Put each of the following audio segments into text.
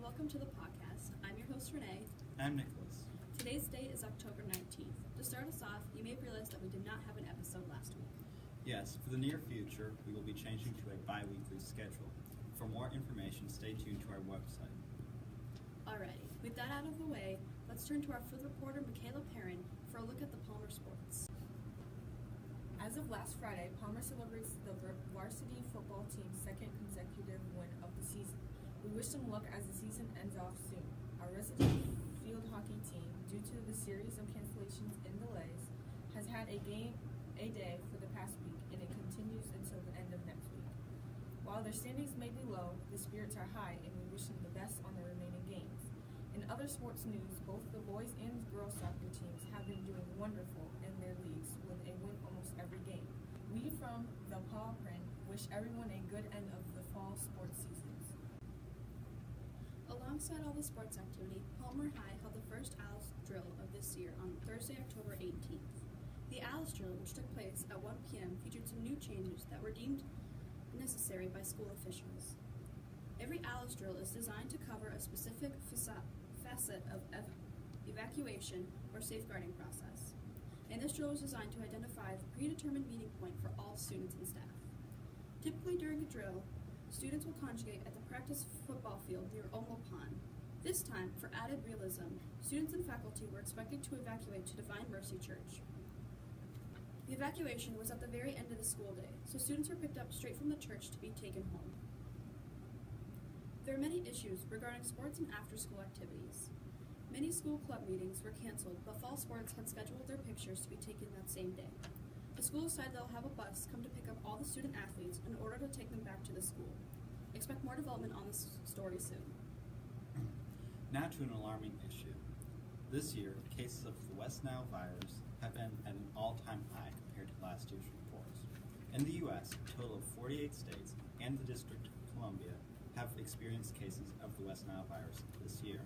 and welcome to the Pawcast. I'm your host, Renee. I'm Nicholas. Today's date is October 19th. To start us off, you may have realized that we did not have an episode last week. Yes, for the near future, we will be changing to a bi-weekly schedule. For more information, stay tuned to our website. Alrighty, with that out of the way, let's turn to our food reporter, Michaela Perrin, for a look at the Palmer sports. As of last Friday, Palmer celebrates the varsity football team's second consecutive win of the season. We wish them luck as the season ends off soon. Our resident field hockey team, due to the series of cancellations and delays, has had a day for the past week, and it continues until the end of next week. While their standings may be low, the spirits are high, and we wish them the best on their remaining games. In other sports news, both the boys and girls soccer teams have been doing wonderful in their leagues with a win almost every game. We from the Paw Print wish everyone a good end of the fall sports seasons. Alongside all the sports activity, Palmer High held the first Alice drill of this year on Thursday, October 18th. The Alice drill, which took place at 1 p.m., featured some new changes that were deemed necessary by school officials. Every Alice drill is designed to cover a specific facet of evacuation or safeguarding process, and this drill was designed to identify the predetermined meeting point for all students and staff. Typically during a drill, students will conjugate at the practice football field near Omo Pond. This time, for added realism, students and faculty were expected to evacuate to Divine Mercy Church. The evacuation was at the very end of the school day, so students were picked up straight from the church to be taken home. There are many issues regarding sports and after-school activities. Many school club meetings were canceled, but fall sports had scheduled their pictures to be taken that same day. The school decided they'll have a bus come to pick up all the student athletes in order to take them back to the school. Expect more development on this story soon. Now to an alarming issue. This year, cases of the West Nile virus have been at an all-time high compared to last year's reports. In the U.S., a total of 48 states and the District of Columbia have experienced cases of the West Nile virus this year.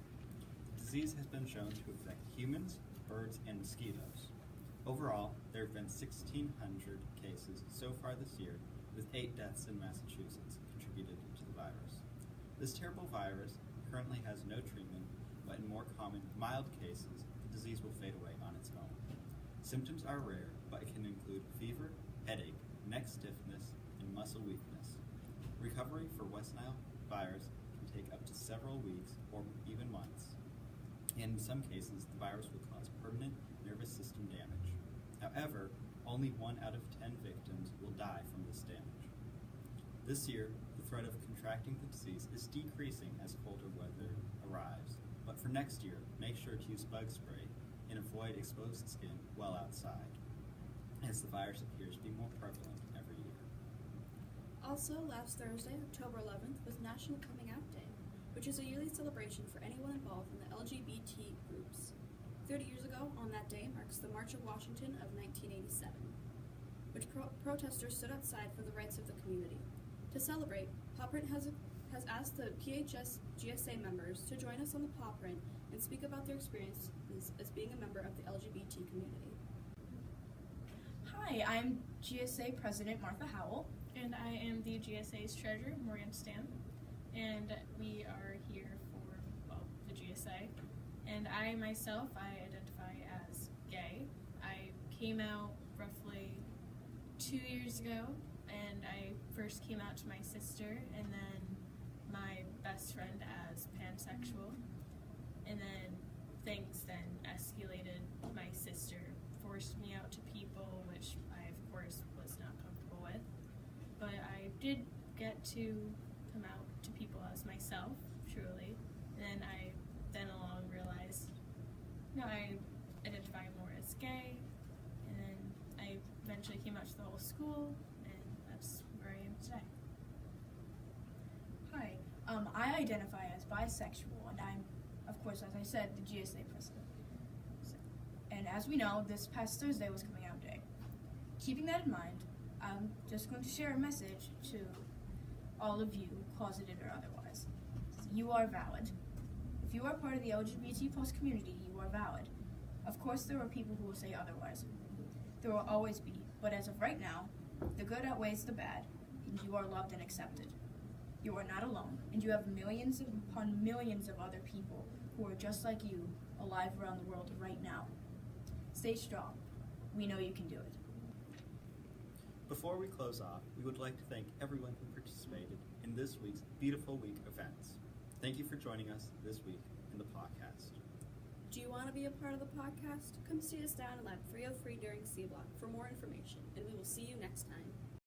The disease has been shown to affect humans, birds, and mosquitoes. Overall, there have been 1,600 cases so far this year, with 8 deaths in Massachusetts contributed to the virus. This terrible virus currently has no treatment, but in more common, mild cases, the disease will fade away on its own. Symptoms are rare, but it can include fever, headache, neck stiffness, and muscle weakness. Recovery for West Nile virus can take up to several weeks or even months. In some cases, the virus will cause permanent nervous system damage. However, only 1 out of 10 victims will die from this damage. This year, the threat of contracting the disease is decreasing as colder weather arrives. But for next year, make sure to use bug spray and avoid exposed skin while outside, as the virus appears to be more prevalent every year. Also, last Thursday, October 11th, was National Coming Out Day, which is a yearly celebration for anyone involved in the LGBT groups. 30 years ago, on that day, marks the March of Washington of 1987, which protesters stood outside for the rights of the community. To celebrate, Pawprint has asked the PHS GSA members to join us on the Pawprint and speak about their experiences as being a member of the LGBT community. Hi, I'm GSA President Martha Howell. And I am the GSA's treasurer, Morgan Stan. And we are here for, the GSA. And I myself, I identify as gay. I came out roughly 2 years ago, and I first came out to my sister, and then my best friend as pansexual. And then things then escalated. My sister forced me out to people, which I, of course, was not comfortable with. But I did get to come out to people as myself, truly. And then I along realized, I identify more as gay. And then I eventually came out to the whole school, and that's where I am today. Hi, I identify as bisexual, and I'm, of course, as I said, the GSA president. And as we know, this past Thursday was Coming Out Day. Keeping that in mind, I'm just going to share a message to all of you, closeted or otherwise. You are valid. If you are part of the LGBT+ community, you are valid. Of course, there are people who will say otherwise. There will always be, but as of right now, the good outweighs the bad, and you are loved and accepted. You are not alone, and you have millions upon millions of other people who are just like you, alive around the world right now. Stay strong. We know you can do it. Before we close off, we would like to thank everyone who participated in this week's Beautiful Week events. Thank you for joining us this week in the Pawcast. Do you want to be a part of the podcast? Come see us down at Lab 303 during C Block for more information, and we will see you next time.